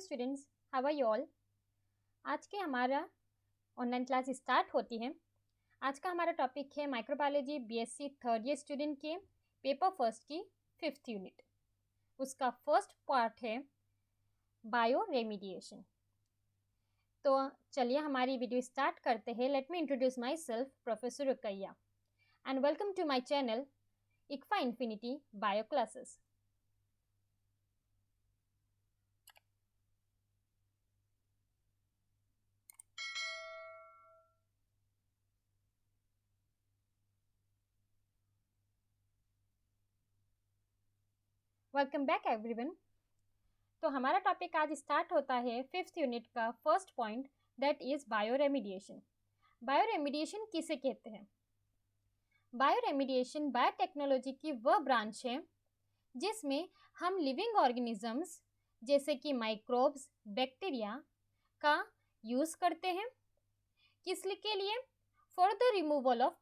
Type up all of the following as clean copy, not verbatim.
Students, how are you all. आज के हमारा ऑनलाइन क्लास स्टार्ट होती है। आज का हमारा टॉपिक है microbiology BSc third year student के पेपर फर्स्ट की 5th यूनिट। उसका फर्स्ट पार्ट है बायो रेमिडिएशन। तो चलिए हमारी वीडियो स्टार्ट करते हैं। Let me introduce myself, professor Ruqaiya, and welcome to my channel Iqfa infinity bio classes. Welcome back everyone. तो हमारा टॉपिक आज स्टार्ट होता है 5th यूनिट का first point, that is bio remediation. Bio remediation किसे कहते हैं? बायो रेमिडिएशन बायोटेक्नोलॉजी की वह ब्रांच है जिसमें हम लिविंग ऑर्गेनिजम्स जैसे कि माइक्रोब्स, बैक्टीरिया का यूज़ करते हैं। किस के लिए? For the removal of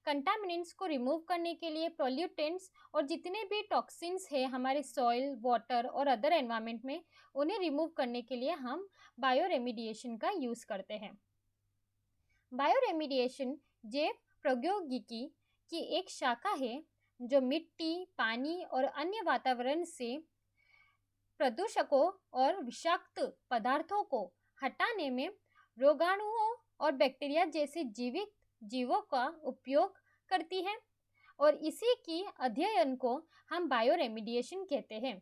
contaminants को रिमूव करने के लिए, पोल्यूटेंट्स और जितने भी टॉक्सिन्स है हमारे सॉइल, वाटर और अदर एनवायरनमेंट में, उन्हें रिमूव करने के लिए हम बायो रेमिडिएशन का यूज़ करते हैं। बायो रेमिडिएशन जैव प्रौद्योगिकी की एक शाखा है जो मिट्टी, पानी और अन्य वातावरण से प्रदूषकों और विषाक्त पदार्थों को हटाने में रोगाणुओं और बैक्टीरिया जैसे जीवित जीवों का उपयोग करती है, और इसी की अध्ययन को हम बायो रेमिडिएशन कहते हैं।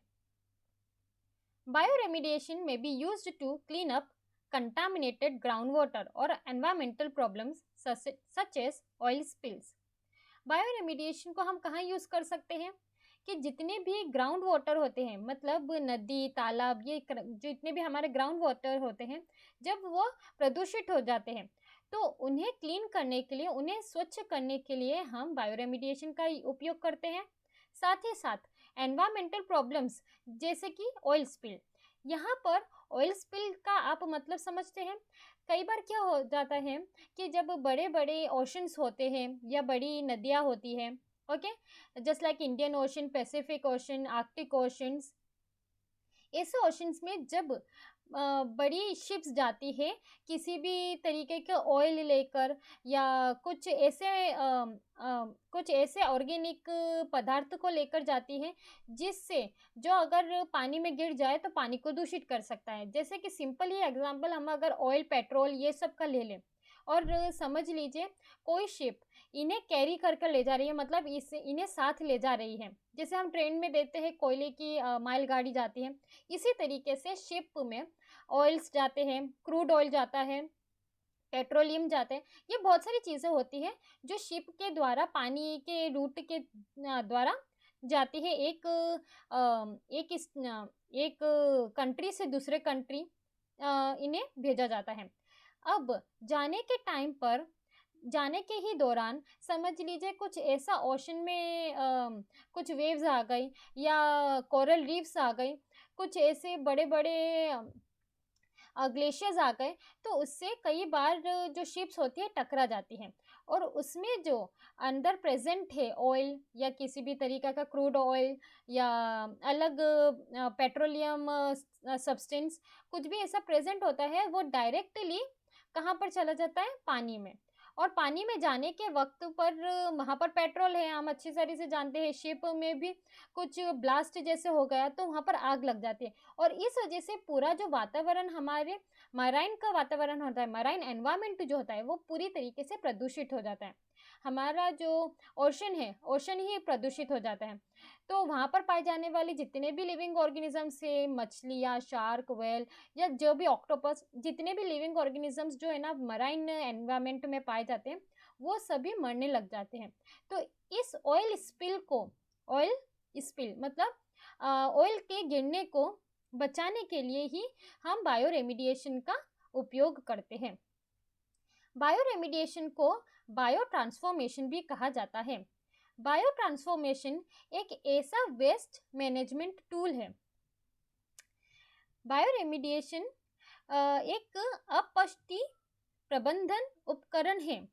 बायो रेमिडिएशन में be used to clean up contaminated groundwater or environmental problems such as oil spills. Bioremediation को हम कहाँ यूज़ कर सकते हैं कि जितने भी ग्राउंड वाटर होते हैं, मतलब नदी, तालाब, ये जितने भी हमारे ग्राउंड वाटर होते हैं, जब वो प्रदूषित हो जाते हैं तो उन्हें क्लीन करने के लिए, उन्हें स्वच्छ करने के लिए हम बायो रेमिडिएशन का उपयोग करते हैं। साथ ही साथ एनवायरमेंटल प्रॉब्लम्स जैसे कि ऑयल स्पिल। यहाँ पर ऑयल स्पिल का आप मतलब समझते हैं? कई बार क्या हो जाता है कि जब बड़े बड़े ओशंस होते हैं या बड़ी नदियाँ होती हैं, okay, just like Indian ocean, Pacific ocean, Arctic oceans, ऐसे ओशंस में जब बड़ी शिप्स जाती है किसी भी तरीके के ऑयल लेकर या कुछ ऐसे ऑर्गेनिक पदार्थ को लेकर जाती है जिससे जो अगर पानी में गिर जाए तो पानी को दूषित कर सकता है। जैसे कि सिंपल ही एग्जांपल हम अगर ऑयल, पेट्रोल ये सब का ले लें, और समझ लीजिए कोई शिप इन्हें कैरी करके ले जा रही है, मतलब इन्हें साथ ले जा रही है। जैसे हम ट्रेन में देखते हैं कोयले की माल गाड़ी जाती है, इसी तरीके से शिप में ऑयल्स जाते हैं, क्रूड ऑयल जाता है, पेट्रोलियम जाते हैं। ये बहुत सारी चीज़ें होती है जो शिप के द्वारा, पानी के रूट के द्वारा जाती है, एक कंट्री से दूसरे कंट्री इन्हें भेजा जाता है। अब जाने के टाइम पर, जाने के ही दौरान समझ लीजिए कुछ ऐसा ओशन में कुछ वेव्स आ गई या कोरल रीफ्स आ गई, कुछ ऐसे बड़े बड़े ग्लेशियर्स आ गए, तो उससे कई बार जो शिप्स होती है टकरा जाती हैं, और उसमें जो अंदर प्रेजेंट है ऑयल या किसी भी तरीका का क्रूड ऑयल या अलग पेट्रोलियम सब्सटेंस, कुछ भी ऐसा प्रेजेंट होता है, वो डायरेक्टली कहाँ पर चला जाता है? पानी में। और पानी में जाने के वक्त पर वहाँ पर पेट्रोल है, हम अच्छी तरह से जानते हैं। शिप में भी कुछ ब्लास्ट जैसे हो गया तो वहाँ पर आग लग जाती है, और इस वजह से पूरा जो वातावरण, हमारे मराइन का वातावरण होता है, मराइन एनवायरनमेंट जो होता है, वो पूरी तरीके से प्रदूषित हो जाता है। हमारा जो ओशन है, ओशन ही प्रदूषित हो जाता है। तो वहाँ पर पाए जाने वाले जितने भी लिविंग ऑर्गेनिजम्स है, मछलियाँ, शार्क, वेल या जो भी ऑक्टोपस, जितने भी लिविंग ऑर्गेनिजम्स जो है ना मराइन एनवायरनमेंट में पाए जाते हैं, वो सभी मरने लग जाते हैं। तो इस ऑयल स्पिल मतलब ऑयल के गिरने को बचाने के लिए ही हम बायो रेमिडिएशन का उपयोग करते हैं। बायो रेमिडिएशन को बायो ट्रांसफॉर्मेशन भी कहा जाता है। बायो ट्रांसफॉर्मेशन एक ऐसा वेस्ट मैनेजमेंट टूल है। बायो रेमिडिएशन एक अपशिष्ट प्रबंधन उपकरण है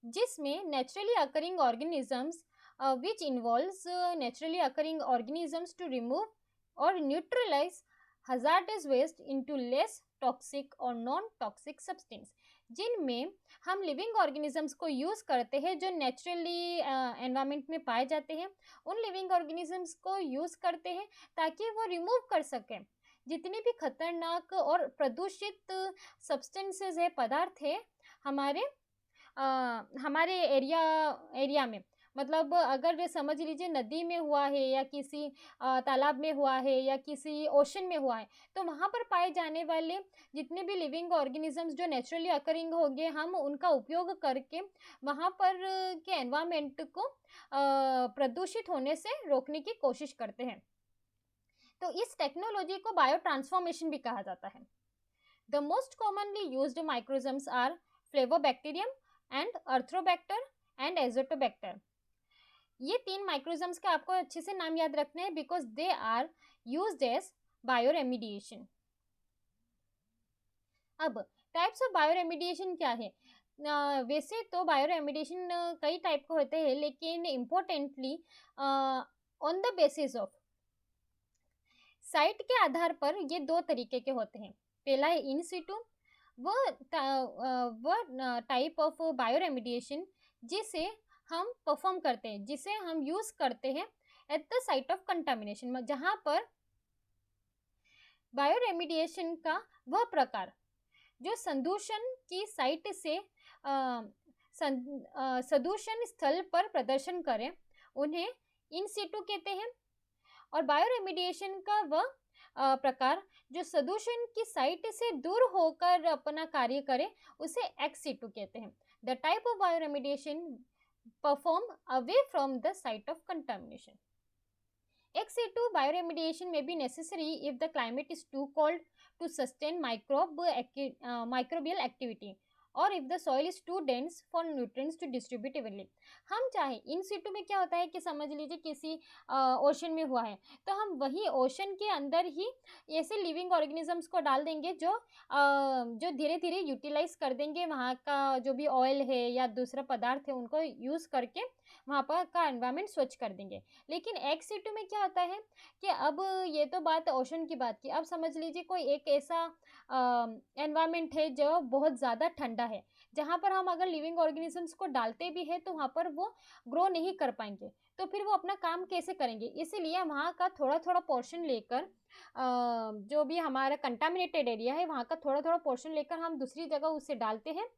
जिसमें naturally occurring organisms which involves naturally occurring organisms to remove और neutralize hazardous waste into less toxic और नॉन टॉक्सिक सब्सटेंस, जिनमें हम लिविंग ऑर्गेनिजम्स को यूज़ करते हैं जो नेचुरली एनवायरनमेंट में पाए जाते हैं। उन लिविंग ऑर्गेनिजम्स को यूज़ करते हैं ताकि वो रिमूव कर सकें जितने भी खतरनाक और प्रदूषित सब्सटेंसेस है, पदार्थ है हमारे हमारे एरिया में। मतलब अगर वे समझ लीजिए नदी में हुआ है या किसी तालाब में हुआ है या किसी ओशन में हुआ है, तो वहाँ पर पाए जाने वाले जितने भी लिविंग ऑर्गेनिजम्स जो नेचुरली अकरिंग होंगे, हम उनका उपयोग करके वहाँ पर के एनवायरमेंट को प्रदूषित होने से रोकने की कोशिश करते हैं। तो इस टेक्नोलॉजी को बायो ट्रांसफॉर्मेशन भी कहा जाता है। The most commonly used microorganisms are Flavobacterium and Arthrobacter and Azotobacter. ये 3 माइक्रोजम्स के आपको अच्छे से नाम याद रखने हैं because they are used as bioremediation. अब टाइप्स ऑफ बायोरेमिडिएशन क्या है? वैसे तो बायोरेमिडिएशन कई टाइप के होते हैं, लेकिन importantly on the basis of site के आधार पर ये 2 तरीके के होते हैं। पहला है इन सिटू, वो टाइप ऑफ बायोरेमिडिएशन जिसे हम परफॉर्म करते हैं, जिसे हम यूज करते हैं at the site of contamination, जहां पर बायोरेमिडिएशन का वह प्रकार जो संदूषण की साइट से संदूषण स्थल पर प्रदर्शन करें उन्हें इन सिटू कहते हैं। और बायोरेमिडिएशन का वह प्रकार जो सदूषण की साइट से दूर होकर अपना कार्य करे उसे एक्स सिटू कहते हैं। The type of bioremediation perform away from the site of contamination. Ex situ bioremediation may be necessary if the climate is too cold to sustain microbial activity or if the soil is too dense for nutrients to distribute evenly। हम चाहे इन सिटू में क्या होता है कि समझ लीजिए किसी ओशन में हुआ है, तो हम वही ओशन के अंदर ही ऐसे लिविंग ऑर्गेनिजम्स को डाल देंगे जो धीरे धीरे यूटिलाइज कर देंगे वहाँ का जो भी ऑयल है या दूसरा पदार्थ है उनको यूज़ करके वहाँ पर का एनवायरनमेंट स्वच्छ कर देंगे। लेकिन एक्स सिटू में क्या होता है कि अब ये तो बात ओशन की बात की, अब समझ लीजिए कोई एक ऐसा एनवायरनमेंट है जो बहुत ज़्यादा ठंडा है, जहाँ पर हम अगर लिविंग ऑर्गेनिजम्स को डालते भी है तो वहाँ पर वो ग्रो नहीं कर पाएंगे, तो फिर वो अपना काम कैसे करेंगे? इसीलिए वहाँ का थोड़ा थोड़ा पोर्शन लेकर जो भी हमारा कंटामिनेटेड एरिया है वहाँ का थोड़ा थोड़ा पोर्शन लेकर हम दूसरी जगह उसे डालते हैं,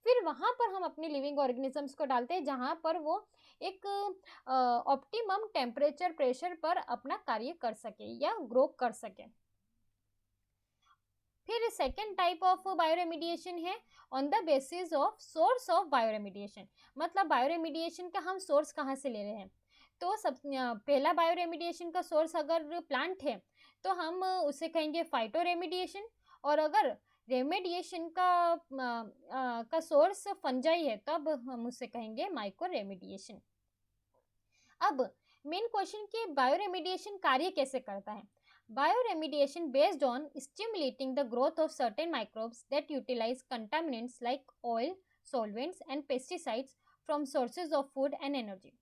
फिर वहाँ पर हम अपने लिविंग ऑर्गेनिजम्स को डालते हैं जहाँ पर वो एक ऑप्टिमम टेम्परेचर प्रेशर पर अपना कार्य कर सके या ग्रो कर सके। फिर सेकेंड टाइप ऑफ बायोरेमिडिएशन है on the basis of source of bioremediation. मतलब बायोरेमिडिएशन का हम सोर्स कहाँ से ले रहे हैं? तो पहला बायोरेमिडिएशन का सोर्स अगर प्लांट है तो हम उसे कहेंगे फाइटोरेमिडिएशन, और अगर रेमिडिएशन का सोर्स फंजाई है तब हम उसे कहेंगे माइक्रोरेमिडिएशन। अब मेन क्वेश्चन कि बायोरेमिडिएशन कार्य कैसे करता है? Bioremediation based on stimulating the growth of certain microbes that utilize contaminants like oil, solvents and pesticides from sources of food and energy।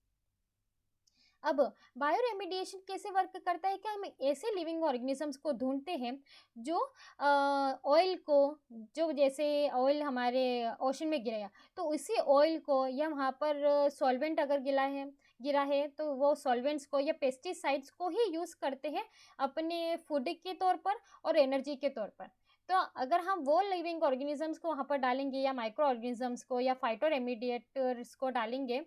अब बायोरेमिडिएशन कैसे वर्क करता है कि हम ऐसे लिविंग ऑर्गेनिजम्स को ढूंढते हैं जो ऑयल को, जो जैसे ऑयल हमारे ओशन में गिराया तो उसी ऑयल को या वहाँ पर सॉल्वेंट अगर गिरा है तो वो सॉल्वेंट्स को या पेस्टिसाइड्स को ही यूज़ करते हैं अपने फूड के तौर पर और एनर्जी के तौर पर। तो अगर हम वो लिविंग ऑर्गेनिजम्स को वहाँ पर डालेंगे या माइक्रो ऑर्गेनिजम्स को या फाइटोरेमिडिएटर्स को डालेंगे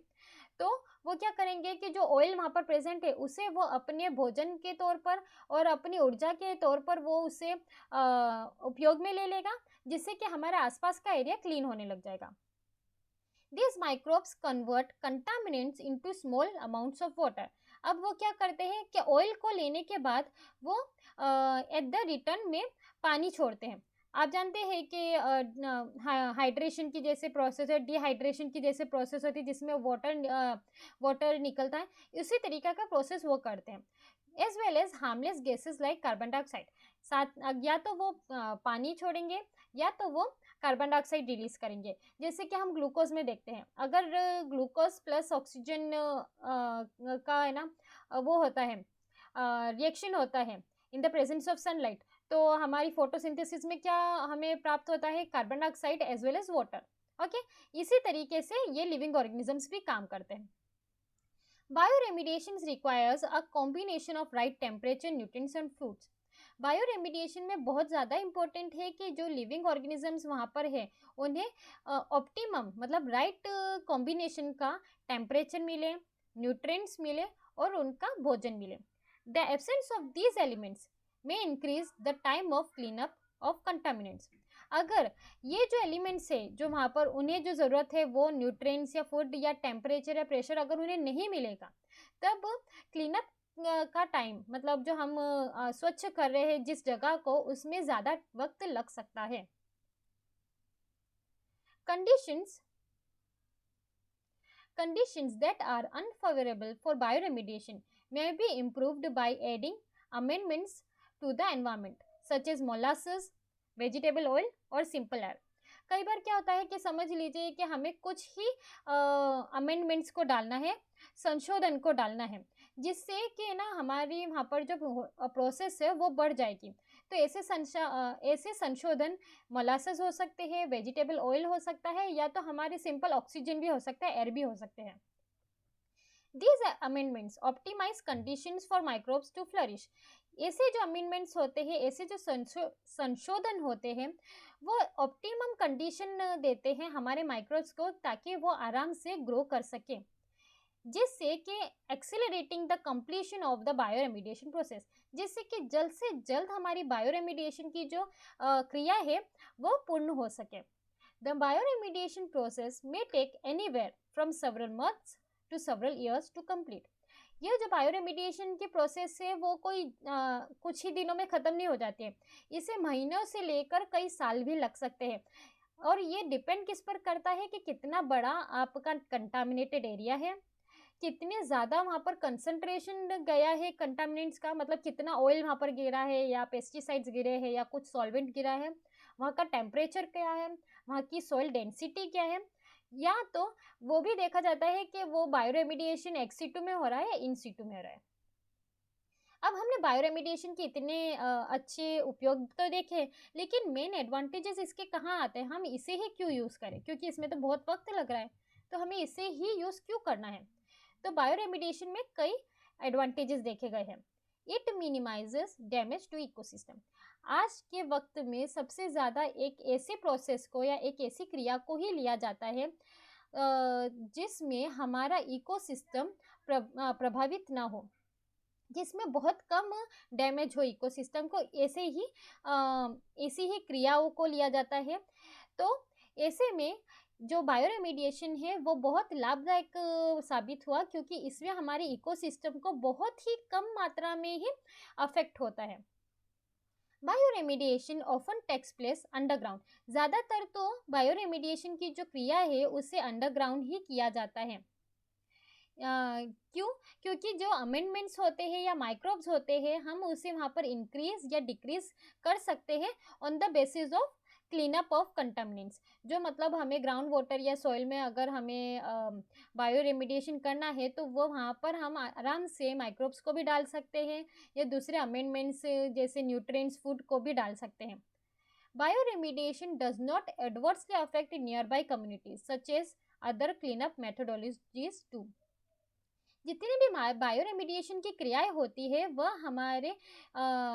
तो वो क्या करेंगे कि जो ऑयल वहाँ पर प्रेजेंट है उसे वो अपने भोजन के तौर पर और अपनी ऊर्जा के तौर पर वो उसे उपयोग में ले लेगा, जिससे कि हमारे आसपास का एरिया क्लीन होने लग जाएगा। These microbes convert contaminants into small amounts of water। अब वो क्या करते हैं कि ऑयल को लेने के बाद वो एट द रिटर्न में पानी छोड़ते हैं। आप जानते हैं कि हाइड्रेशन की जैसे प्रोसेस है, डिहाइड्रेशन की जैसे प्रोसेस होती है जिसमें वाटर निकलता है, उसी तरीका का प्रोसेस वो करते हैं। As well as harmless gases like carbon dioxide, साथ या तो वो पानी छोड़ेंगे या तो वो कार्बन डाइऑक्साइड रिलीज करेंगे। जैसे कि हम ग्लूकोज में देखते हैं, अगर ग्लूकोज प्लस ऑक्सीजन का है ना वो होता है रिएक्शन होता है in the presence of sunlight. तो हमारी फोटोसिंथेसिस में क्या हमें प्राप्त होता है, carbon dioxide as well as water. Okay, इसी तरीके से ये लिविंग ऑर्गेनिजम्स भी काम करते हैं। Bioremediation requires a combination of right temperature, nutrients and foods. Bioremediation में बहुत ज़्यादा इंपॉर्टेंट है कि जो लिविंग ऑर्गेनिजम्स वहाँ पर है उन्हें ऑप्टिमम मतलब राइट कॉम्बिनेशन का टेम्परेचर मिले, न्यूट्रिएंट्स मिले और उनका भोजन मिले। The absence of these elements में increase the time of cleanup of contaminants. अगर ये जो एलिमेंट्स है जो वहाँ पर उन्हें जो ज़रूरत है वो न्यूट्रिएंट्स या फूड या टेम्परेचर या प्रेशर अगर उन्हें नहीं मिलेगा, तब क्लीनअप का टाइम मतलब जो हम स्वच्छ कर रहे हैं जिस जगह को, उसमें ज़्यादा वक्त लग सकता है। Conditions that are unfavorable for bioremediation may be improved by adding amendments to the environment such as molasses, vegetable oil और simple air। कई बार क्या होता है कि समझ लीजिए कि हमें कुछ ही अमेंडमेंट्स को डालना है, संशोधन को डालना है, जिससे कि ना हमारी वहाँ पर जो प्रोसेस है वो बढ़ जाएगी। तो ऐसे संशोधन मोलासेस हो सकते हैं, वेजिटेबल ऑयल हो सकता है, या तो हमारे सिंपल ऑक्सीजन भी हो सकता है, एयर भी हो सकते हैं। These amendments optimize conditions for microbes to flourish। ऐसे जो अमेंडमेंट्स होते हैं, ऐसे जो संशोधन होते हैं, वो ऑप्टिमम कंडीशन देते हैं हमारे माइक्रोब्स को ताकि वो आराम से ग्रो कर सके, जिससे कि accelerating the completion of the bioremediation process, जिससे कि जल्द से जल्द हमारी बायोरेमिडिएशन की जो क्रिया है वो पूर्ण हो सके। द बायोरेमिडिएशन प्रोसेस में take anywhere from several months to several years to complete. यह जो बायोरेमिडिएशन की प्रोसेस है वो कोई कुछ ही दिनों में ख़त्म नहीं हो जाती है, इसे महीनों से लेकर कई साल भी लग सकते हैं। और ये डिपेंड किस पर करता है कि कितना बड़ा आपका कंटामिनेटेड एरिया है, कितने ज़्यादा वहाँ पर कंसंट्रेशन गया है कंटामिनेंट्स का, मतलब कितना ऑयल वहाँ पर गिरा है या पेस्टिसाइड्स गिरे हैं या कुछ सॉल्वेंट गिरा है, वहाँ का टेम्परेचर क्या है, वहाँ की सॉइल डेंसिटी क्या है, या तो वो भी देखा जाता है कि वो बायोरेमिडिएशन एक्स सीटू में हो रहा है या इन सीटू में हो रहा है। अब हमने बायोरेमिडिएशन के इतने अच्छे उपयोग तो देखे, लेकिन मेन एडवांटेजेस इसके कहाँ आते हैं, हम इसे ही क्यों यूज़ करें, क्योंकि इसमें तो बहुत वक्त लग रहा है, तो हमें इसे ही यूज़ क्यों करना है। तो बायोरेमिडिएशन में कई एडवांटेजेस देखे गए हैं। It minimizes damage to ecosystem. आज के वक्त में सबसे ज़्यादा एक ऐसे प्रोसेस को या एक ऐसी क्रिया को ही लिया जाता है जिसमें हमारा इकोसिस्टम प्रभावित ना हो, जिसमें बहुत कम डैमेज हो इकोसिस्टम को, ऐसी ही क्रियाओं को लिया जाता है। तो ऐसे में जो बायोरेमिडिएशन है वो बहुत लाभदायक साबित हुआ, क्योंकि इसमें हमारे इकोसिस्टम को बहुत ही कम मात्रा में ही अफेक्ट होता है। Bioremediation often takes place underground. ज़्यादातर तो बायोरेमिडिएशन की जो क्रिया है उसे अंडरग्राउंड ही किया जाता है। क्यों? क्योंकि जो अमेंडमेंट्स होते हैं या माइक्रोब्स होते हैं, हम उसे वहाँ पर इंक्रीज या डिक्रीज कर सकते हैं on the basis of cleanup of contaminants. जो मतलब हमें ग्राउंड वाटर या सॉइल में अगर हमें बायोरेमिडिएशन करना है तो वो वहाँ पर हम आराम से माइक्रोब्स को भी डाल सकते हैं या दूसरे अमेंडमेंट्स जैसे न्यूट्रिएंट्स फूड को भी डाल सकते हैं। Bioremediation does not adversely affect nearby communities such as other cleanup methodologies too. जितनी भी बायोरेमिडिएशन की क्रियाएं होती है वह हमारे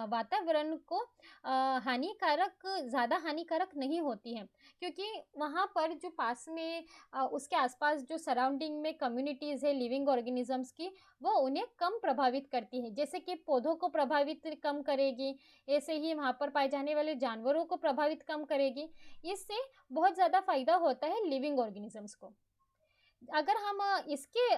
वातावरण को ज़्यादा हानिकारक नहीं होती हैं, क्योंकि वहाँ पर जो पास में उसके आसपास जो सराउंडिंग में कम्युनिटीज़ है लिविंग ऑर्गेनिजम्स की, वो उन्हें कम प्रभावित करती है। जैसे कि पौधों को प्रभावित कम करेगी, ऐसे ही वहाँ पर पाए जाने वाले जानवरों को प्रभावित कम करेगी। इससे बहुत ज़्यादा फ़ायदा होता है लिविंग ऑर्गेनिजम्स को। अगर हम इसके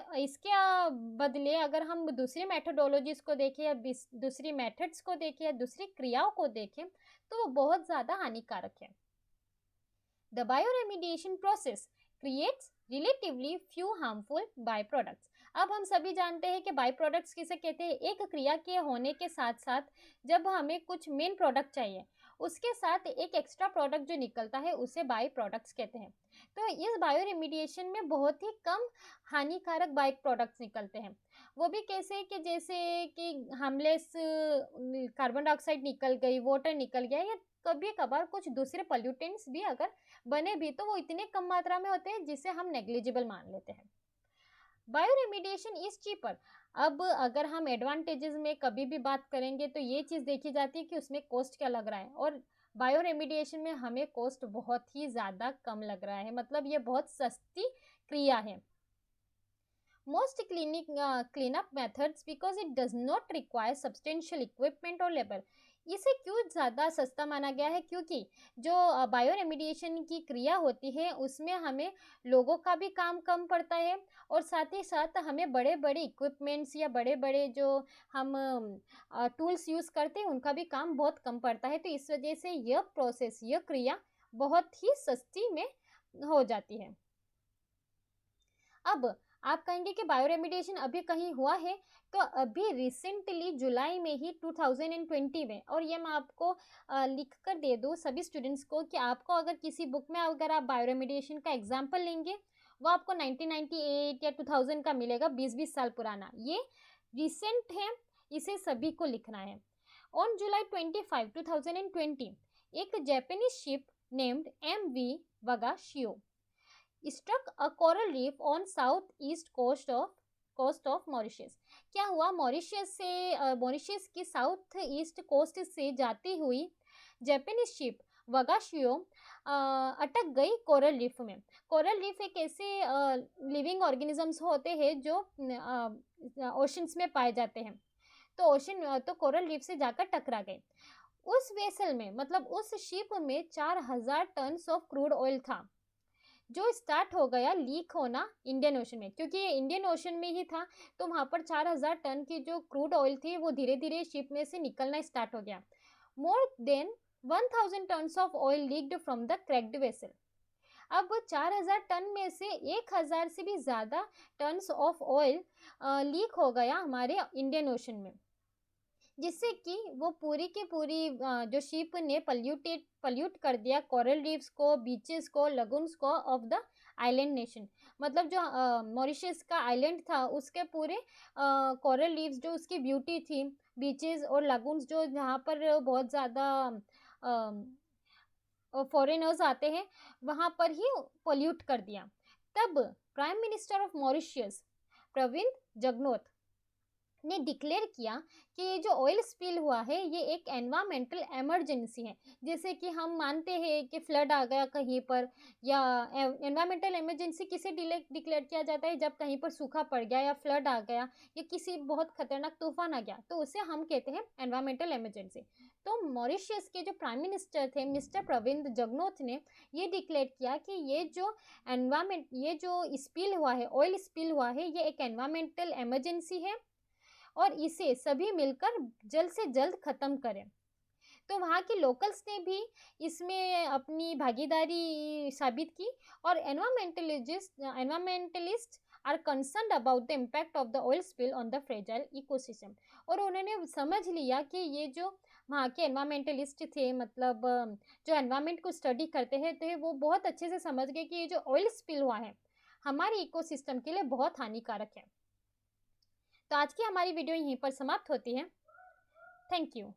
बदले अगर हम दूसरी मेथोडोलॉजीज को देखें या दूसरी मेथड्स को देखें या दूसरी क्रियाओं को देखें तो वो बहुत ज़्यादा हानिकारक है। The bioremediation process creates relatively few harmful by products. अब हम सभी जानते हैं कि बाय प्रोडक्ट्स किसे कहते हैं। एक क्रिया के होने के साथ साथ जब हमें कुछ मेन प्रोडक्ट चाहिए, उसके साथ एक एक्स्ट्रा प्रोडक्ट जो निकलता है उसे बाय प्रोडक्ट्स कहते हैं। तो इस बायोरेमिडिएशन में बहुत ही कम हानिकारक बाय प्रोडक्ट्स निकलते हैं। वो भी कैसे कि जैसे कि हार्मलेस कार्बन डाइऑक्साइड निकल गई, वाटर निकल गया, या कभी कभार कुछ दूसरे पोल्यूटेंट्स भी अगर बने भी तो वो इतने कम मात्रा में होते हैं जिसे हम नेग्लिजिबल मान लेते हैं। Bio remediation is cheaper. अब अगर हम एडवांटेजेस में कभी भी बात करेंगे तो ये चीज़ देखी जाती है कि उसमें कॉस्ट क्या लग रहा है, और बायो रेमिडिएशन में हमें कॉस्ट बहुत ही ज़्यादा कम लग रहा है, मतलब ये बहुत सस्ती क्रिया है। Most cleanup methods because it does not require substantial equipment or labor। इसे क्यों ज़्यादा सस्ता माना गया है, क्योंकि जो बायो रेमिडिएशन की क्रिया होती है उसमें हमें लोगों का भी काम कम पड़ता है, और साथ ही साथ हमें बड़े बड़े इक्विपमेंट्स या बड़े बड़े जो हम टूल्स यूज़ करते हैं उनका भी काम बहुत कम पड़ता है। तो इस वजह से यह प्रोसेस, यह क्रिया बहुत ही सस्ती में हो जाती है। अब आप कहेंगे कि बायो रेमिडिएशन अभी कहीं हुआ है, तो अभी रिसेंटली जुलाई में ही 2020 में, और ये मैं आपको लिख कर दे दूँ सभी स्टूडेंट्स को कि आपको अगर किसी बुक में अगर आप बायो रेमिडिएशन का एग्जाम्पल लेंगे वो आपको 1998 या 2000 का मिलेगा, 20-20 साल पुराना। ये रिसेंट है, इसे सभी को लिखना है। ऑन जुलाई 25, 2020 एक Japanese ship named MV Wakashio struck a coral reef on south east coast of Mauritius. क्या हुआ, मॉरिशस की साउथ ईस्ट कोस्ट से जाती हुई जापानीज शिप वगाशियो अटक गई कोरल रीफ में। कोरल रीफ एक ऐसे लिविंग ऑर्गेनिजम्स होते हैं जो ओशंस में पाए जाते हैं। तो कोरल रीफ से जाकर टकरा गए। उस वेसल में, मतलब उस शिप में 4000 टन ऑफ क्रूड ऑयल था, जो स्टार्ट हो गया लीक होना इंडियन ओशन में, क्योंकि ये इंडियन ओशन में ही था। तो वहाँ पर 4000 टन की जो क्रूड ऑयल थी वो धीरे धीरे शिप में से निकलना स्टार्ट हो गया। More than 1000 tons of oil leaked from the cracked vessel. अब 4000 टन में से 1000 से भी ज़्यादा टन्स ऑफ ऑयल लीक हो गया हमारे इंडियन ओशन में, जिससे कि वो पूरी की पूरी जो शिप ने पल्यूट कर दिया कोरल रीफ्स को, बीचेस को, लगून्स को ऑफ द आइलैंड नेशन। मतलब जो मॉरिशस का आइलैंड था उसके पूरे कोरल रीफ्स, जो उसकी ब्यूटी थी, बीचेस और लगून्स, जो जहाँ पर बहुत ज़्यादा फॉरेनर्स आते हैं, वहाँ पर ही पोल्यूट कर दिया। तब prime minister of Mauritius Pravind Jugnauth ने डिक्लेयर किया कि ये जो ऑयल स्पिल हुआ है ये एक एनवायरमेंटल इमरजेंसी है। जैसे कि हम मानते हैं कि फ्लड आ गया कहीं पर, या एनवायरमेंटल इमरजेंसी किसे डिक्लेयर किया जाता है, जब कहीं पर सूखा पड़ गया या फ्लड आ गया या किसी बहुत खतरनाक तूफान आ गया, तो उसे हम कहते हैं एनवायरमेंटल इमरजेंसी। तो मॉरिशस के जो प्राइम मिनिस्टर थे मिस्टर प्रविंद जगनॉथ ने ये डिक्लेयर किया कि ये जो स्पिल हुआ है, ऑयल स्पिल हुआ है, ये एक एनवायरमेंटल इमरजेंसी है और इसे सभी मिलकर जल्द से जल्द ख़त्म करें। तो वहाँ के लोकल्स ने भी इसमें अपनी भागीदारी साबित की, और environmentalist are concerned about the impact of the oil spill on the fragile ecosystem. और उन्होंने समझ लिया कि ये जो वहाँ के एनवायरमेंटलिस्ट थे, मतलब जो एनवायरमेंट को स्टडी करते हैं, तो वो बहुत अच्छे से समझ गए कि ये जो ऑयल स्पिल हुआ है हमारे इकोसिस्टम के लिए बहुत हानिकारक है। तो आज की हमारी वीडियो यहीं पर समाप्त होती है। Thank you.